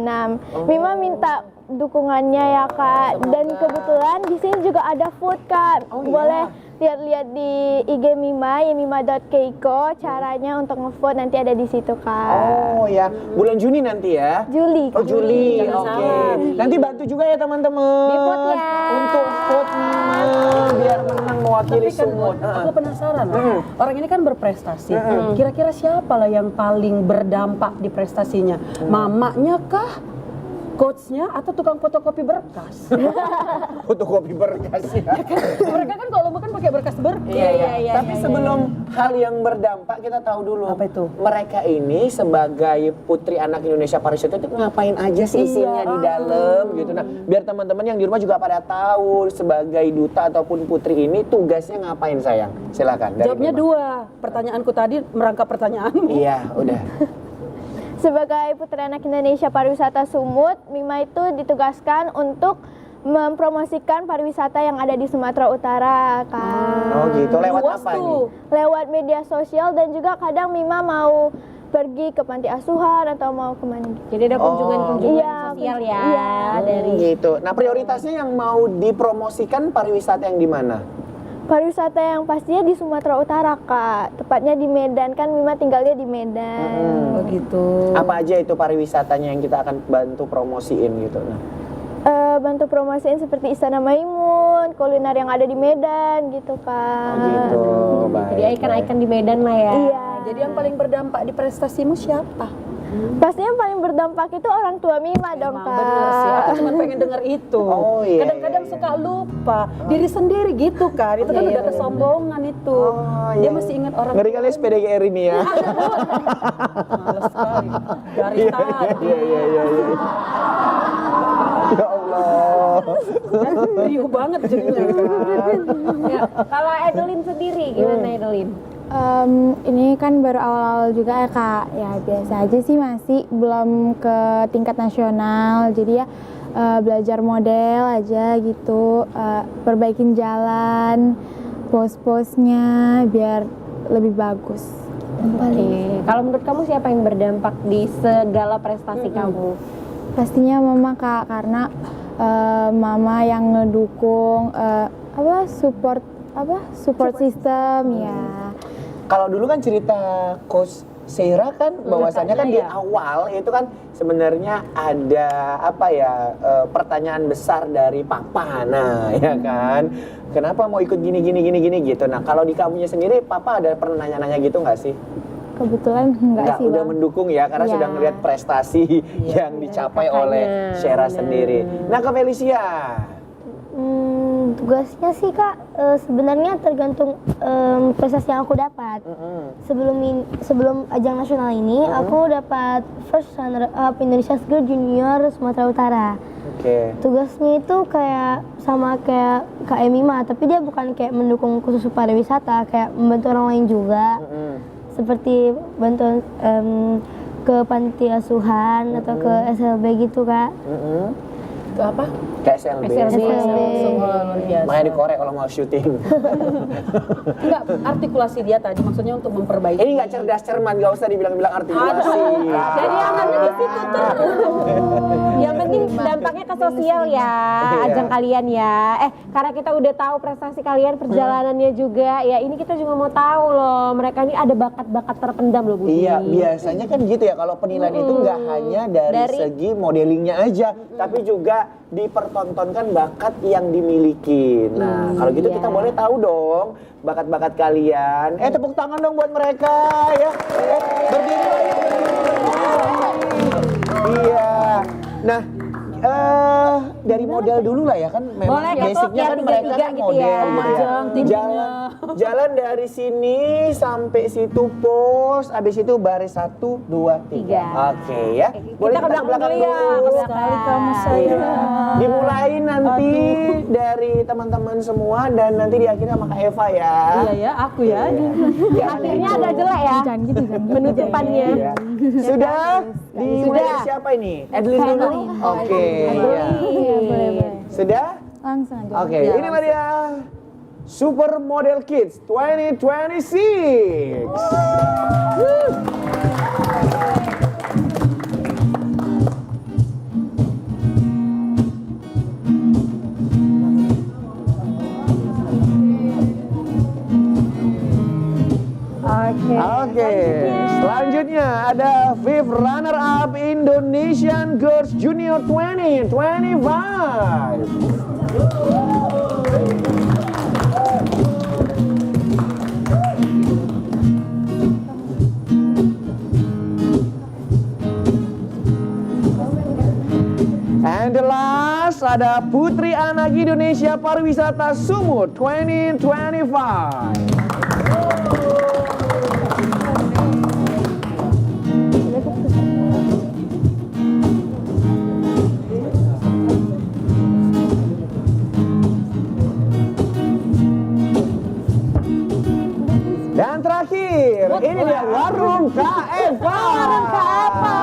Mima minta dukungannya ya Kak. Dan kebetulan di sini juga ada food Kak. Oh, iya. Boleh lihat-lihat di IG Mima, yamima.keiko, caranya untuk ngevote nanti ada di situ Kak. Oh ya, bulan Juni nanti ya? Juli. Oh Juli, Jangan oke. salah. Nanti bantu juga ya teman-teman. Di-vote ya. Untuk vote Mima biar menang mewakili Tapi kan Sumut. aku penasaran, orang ini kan berprestasi. Kira-kira siapa lah yang paling berdampak di prestasinya? Mamanya kah? Coachnya atau tukang fotokopi berkas? Fotokopi berkas ya. Mereka kan kalau makan pakai berkas berkas. Iya. Tapi sebelum hal yang berdampak kita tahu dulu. Apa itu? Mereka ini sebagai putri anak Indonesia Pariwisata itu ngapain aja sih isinya di dalam gitu. Nah, biar teman-teman yang di rumah juga pada tahu sebagai duta ataupun putri ini tugasnya ngapain sayang. Silakan. dari Jawabnya Mima. 2. Pertanyaanku tadi merangkap pertanyaanmu. Iya, udah. Sebagai Putri Anak Indonesia Pariwisata Sumut, Mima itu ditugaskan untuk mempromosikan pariwisata yang ada di Sumatera Utara, Kak. Oh gitu. Lewat Luas apa tuh. nih? Lewat media sosial dan juga kadang Mima mau pergi ke panti asuhan atau mau kemana gitu. Jadi ada kunjungan-kunjungan Iya, sosial ya iya. dari Gitu. Nah, prioritasnya yang mau dipromosikan pariwisata yang di mana? Pariwisata yang pastinya di Sumatera Utara, Kak. Tepatnya di Medan, kan Mima tinggalnya di Medan. Oh gitu. Apa aja itu pariwisatanya yang kita akan bantu promosiin gitu? Nah, Bantu promosiin seperti Istana Maimun, kuliner yang ada di Medan gitu, Kak. gitu. Baik. jadi ikon-ikon di Medan lah ya. Iya. Jadi yang paling berdampak di prestasimu siapa? Pastinya yang paling berdampak itu orang tua Mima dong, Emang Kak. bener sih, aku cuma pengen denger itu. Oh, iya, Kadang-kadang iya, suka lupa diri sendiri gitu kan. Itu kan udah kesombongan itu. Dia masih ingat orang Ngeri kali SPDGR ini ya. males sekali. Dari tadi. Iya. Ya Allah. Riuh banget jadinya kan. Ya, kalau Edelin sendiri gimana Edelin? Ini kan baru awal-awal juga ya, Kak. Ya biasa aja sih, masih belum ke tingkat nasional. Jadi ya belajar model aja gitu, perbaikin jalan, pos-posnya biar lebih bagus. Oke, kalau menurut kamu siapa yang berdampak di segala prestasi kamu? Pastinya Mama, Kak, karena Mama yang ngedukung support system ya. Kalau dulu kan cerita Coach Seira kan bahwasannya kan di awal itu kan sebenarnya ada pertanyaan besar dari papa, nah ya kan, kenapa mau ikut gini gitu. Nah kalau di kamunya sendiri papa ada pernah nanya-nanya gitu nggak sih? Kebetulan enggak sih, Udah Bang. mendukung ya karena Iya. sudah ngelihat prestasi yang dicapai oleh Seira sendiri. Nah ke Felicia. Tugasnya sih Kak, sebenarnya tergantung prestasi yang aku dapat. Sebelum ajang nasional ini, aku dapat first runner up Indonesia's Girl Junior Sumatera Utara. Oke. Tugasnya itu kayak sama kayak Kak Emima, tapi dia bukan kayak mendukung khusus pariwisata, kayak membantu orang lain juga. Seperti bantuan ke panti asuhan atau ke SLB gitu, Kak. Itu apa? Kayak SLB. Semua luar biasa. Makanya dikorek kalau mau syuting. Enggak, artikulasi dia tadi maksudnya untuk memperbaiki. Ini nggak cerdas cermat, nggak usah dibilang-bilang artikulasi. Jadi amannya di situ terus. Yang penting dampaknya ke sosial ya, ajang kalian ya. Karena kita udah tahu prestasi kalian, perjalanannya juga. Ya ini kita juga mau tahu loh, mereka ini ada bakat-bakat terpendam loh, Budi. Iya, biasanya kan gitu ya. Kalau penilaian itu nggak hanya dari segi modelingnya aja, tapi juga dipertontonkan bakat yang dimiliki. Nah, kalau gitu kita boleh tahu dong bakat-bakat kalian. Tepuk tangan dong buat mereka ya. Berdiri lagi. Iya. Nah, dari model dulu lah ya kan, memang Boleh, basicnya ya, kan mereka tiga-tiga kan gitu model ya. gitu ya. Jalan dari sini sampai situ pos, habis itu baris 1, 2, 3. Oke ya. Boleh Kita ke belakang dulu ya, ke Sekali kamu saya. Dimulai nanti dari teman-teman semua dan nanti diakhiri sama Kak Eva ya. Iya ya, aku ya. Akhirnya agak jelek ya, penutupannya. Iya. Sudah? Dimulai dari siapa ini? Edelin dulu? Oke. Iya. Boleh. Sudah? Langsung aja. Oke, inilah dia Super Model Kids 2026. Oke, selanjutnya ada fifth runner up Indonesian Girls Junior 2025. And the last ada Putri Anak Indonesia Pariwisata Sumut 2025. Dan terakhir, ini dia Warung Kak Eva. Warung Kak Eva.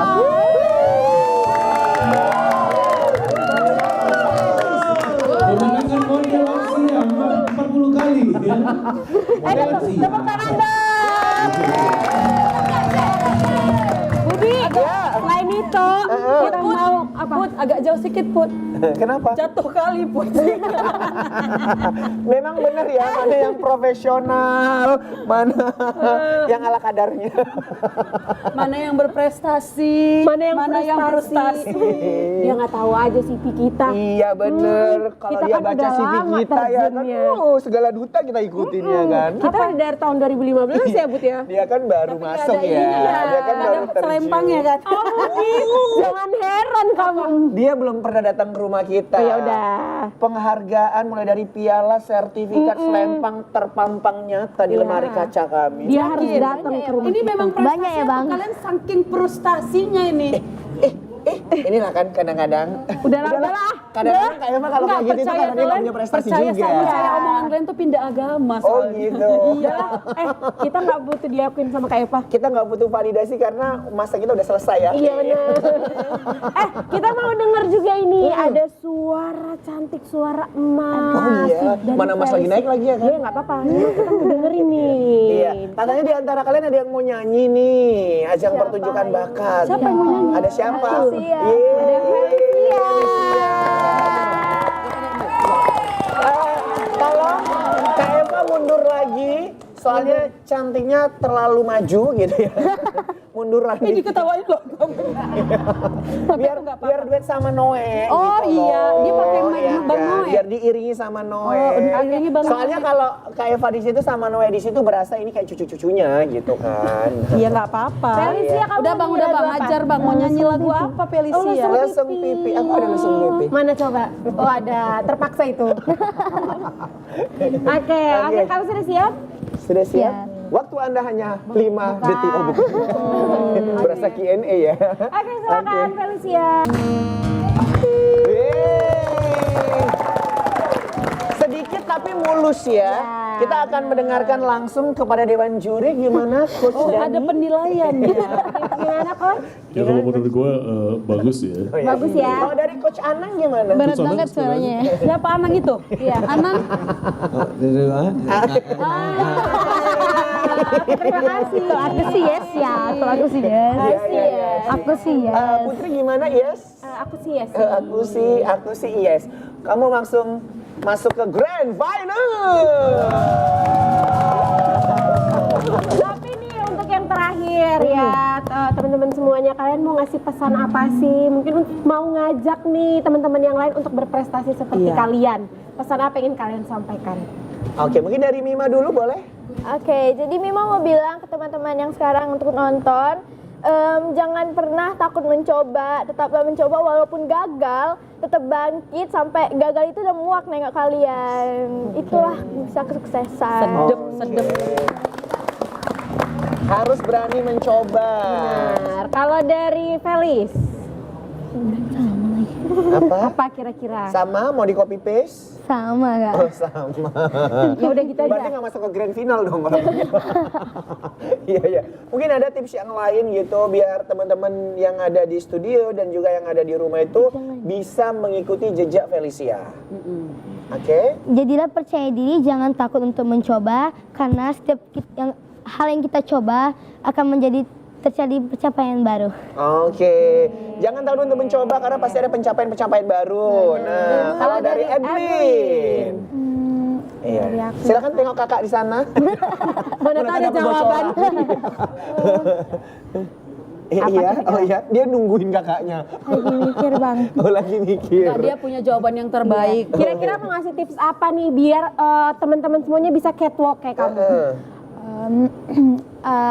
Kemenangan model Asia 40 kali ya. Tepuk tangan dong. Cok. Kita mau apa? Put, agak jauh sedikit Put. Kenapa? Jatuh kali Put. Memang benar ya, mana yang profesional, mana yang ala kadarnya. Mana yang berprestasi, Mana yang frustasi. Dia nggak tahu aja CV kita. Iya bener, kalau kita dia kan baca udah CV lama kita ya kan, terjunnya. segala duta kita ikutin ya kan. Kita dari tahun 2015 ya, Bud ya. Dia kan baru masuk ya, dia kan baru terjun. Selempangnya kan. Jangan heran kamu. Dia belum pernah datang ke rumah kita. Ya udah. Penghargaan mulai dari piala, sertifikat, selempang terpampang nyata di lemari kaca kami. Dia harus datang ke rumah. Ini memang prestasi Banyak ya, Bang. atau kalian saking frustasinya ini. Inilah kan kadang-kadang. Udahlah. Kadang-kadang kayak emang kalau kayak gitu itu karena dia nggak punya prestasi percaya juga. percaya omongan kalian tuh pindah agama Oh soalnya. gitu. Iya. Kita nggak butuh diakuin sama Kak Eva. Kita nggak butuh validasi karena masa kita udah selesai ya. Iya benar. Kita mau denger juga ini ada suara cantik, suara emas. Oh iya. Dari Mana Mas lagi Felis. naik lagi ya kan? Iya nggak apa-apa. Kita mau dengerin nih. Iya. Katanya di antara kalian ada yang mau nyanyi nih, ajang pertunjukan bakat. Siapa yang mau nyanyi? Ada siapa? Felicia. Tolong Kak Eva mundur lagi, soalnya cantiknya terlalu maju gitu ya. Mundur lagi. Ini diketawain loh. biar duet sama Noe. Oh gitu iya, loh. dia pakai mic Iya Bang kan? Noe. Biar diiringi sama Noe. diiringi Bang Soalnya Noe. kalau Kak Eva di situ sama Noe di situ berasa ini kayak cucu-cucunya gitu kan. Iya nggak apa-apa. Felicia, kamu Udah Bang, mau udah nyanyi Bang, lagu apa? ajar Bang. Mau nyanyi lagu apa Felicia? Lesung pipi. Aku ada lesung pipi. Mana coba? Oh ada, terpaksa itu. Oke, kamu sudah siap? Sudah siap? Waktu Anda hanya 5 detik. Oh, bukan. Berasa Q&A ya. Oke, silakan Felicia. Yeay. Sedikit tapi mulus ya. Kita akan mendengarkan langsung kepada Dewan Juri gimana Coach Oh, Dani. ada penilaiannya. Gimana Coach? Ya kalau menurut gue bagus ya. Oh, iya. Bagus ya. Kalau dari Coach Anang gimana? Berat Terus banget Anang sebenarnya. suaranya. Siapa Anang itu? Iya, Anang. Terima kasih. Aku sih yes ya, kalau aku sih yes. Iya. Aku sih yes. Putri gimana? Yes? Aku sih ya sih. Aku sih yes. Kamu langsung masuk ke Grand Final. Tapi nih untuk yang terakhir ya teman-teman semuanya, kalian mau ngasih pesan apa sih? Mungkin mau ngajak nih teman-teman yang lain untuk berprestasi seperti kalian. Pesan apa yang ingin kalian sampaikan? Oke, mungkin dari Mima dulu boleh? Oke, jadi Mima mau bilang ke teman-teman yang sekarang untuk nonton, jangan pernah takut mencoba, tetaplah mencoba walaupun gagal, tetap bangkit sampai gagal itu udah muak nengok kalian. Itulah bisa kesuksesan. Sedep. Harus berani mencoba. Benar. Kalau dari Felis, Apa? apa kira-kira? Sama? Mau di copy paste? Sama Kak. Oh, sama. Ya udah gitu Berarti aja. nggak masuk ke grand final dong kalau gitu. Iya, iya. Mungkin ada tips yang lain gitu biar teman-teman yang ada di studio dan juga yang ada di rumah itu bisa mengikuti jejak Felicia. Oke? Jadilah percaya diri, jangan takut untuk mencoba karena setiap hal yang kita coba akan menjadi terjadi pencapaian baru. Oke. Jangan takut untuk mencoba karena pasti ada pencapaian-pencapaian baru. Nah, kalau dari Edwin. Iya. Silakan tengok kakak di sana. Mana tahu ada jawaban. Iya, oh iya, dia nungguin kakaknya. Lagi mikir Bang. Oh, lagi mikir. Nah, dia punya jawaban yang terbaik. Kira-kira mau ngasih tips apa nih biar teman-teman semuanya bisa catwalk kayak kamu?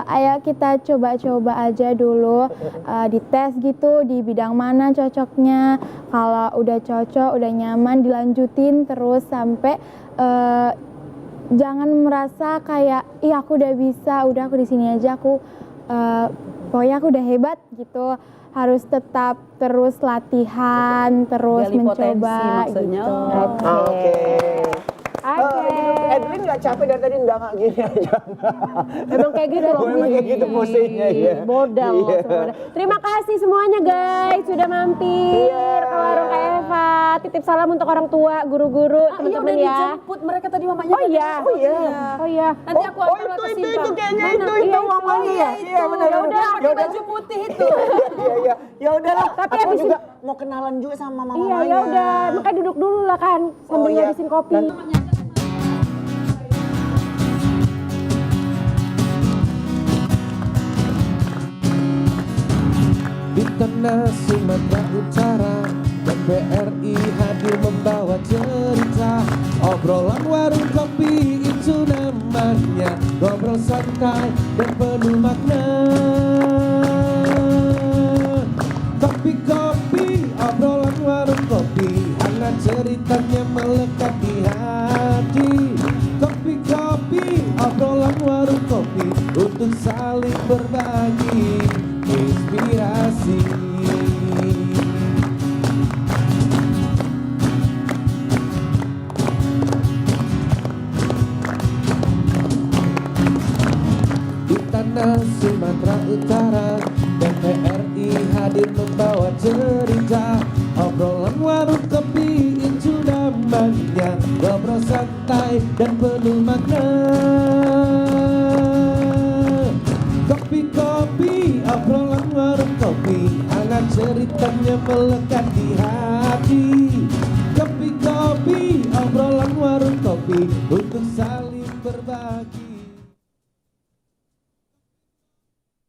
Ayo kita coba-coba aja dulu, dites gitu di bidang mana cocoknya. Kalau udah cocok, udah nyaman, dilanjutin terus sampai jangan merasa kayak, ih aku udah bisa, udah aku di sini aja, aku pokoknya aku udah hebat gitu. Harus tetap terus latihan, terus Gali potensi mencoba maksudnya. gitu. Oke. Edwin nggak capek dari tadi nggak gini aja. Emang kayak gitu loh. Memang kayak gitu posenya ya. Modal loh Iya. semuanya. Terima kasih semuanya guys sudah mampir ke warung Kak Eva. Kakak titip salam untuk orang tua, guru-guru, Iya teman-teman udah ya. dijemput mereka tadi mamanya. Oh iya. Oh iya. Oh iya. Nanti aku antar ke itu simpang. kayaknya Mana? itu mamanya ya. Iya benar. Ya udah, Pakai baju putih itu. Iya. Ya udahlah. Tapi Aku habisin- juga mau kenalan juga sama Iya, mamanya. ya udah. Makanya duduk dulu lah kan sambil iya. ngabisin kopi. Di tanah Sumatera Utara dan BRI hadir membawa cerita. Obrolan warung kopi itu namanya, ngobrol santai dan penuh makna. Kopi-kopi, obrolan warung kopi, hangat ceritanya melekat di hati. Kopi-kopi, obrolan warung kopi, untuk saling berbagi inspirasi. Di tanah Sumatera Utara dan BRI hadir membawa cerita. Obrolan warung kopi itu namanya, ngobrol santai dan penuh makna. Kopi-kopi, obrolan warung kopi, hangat ceritanya melekat di hati. Kopi-kopi, obrolan warung kopi, untuk saling berbagi.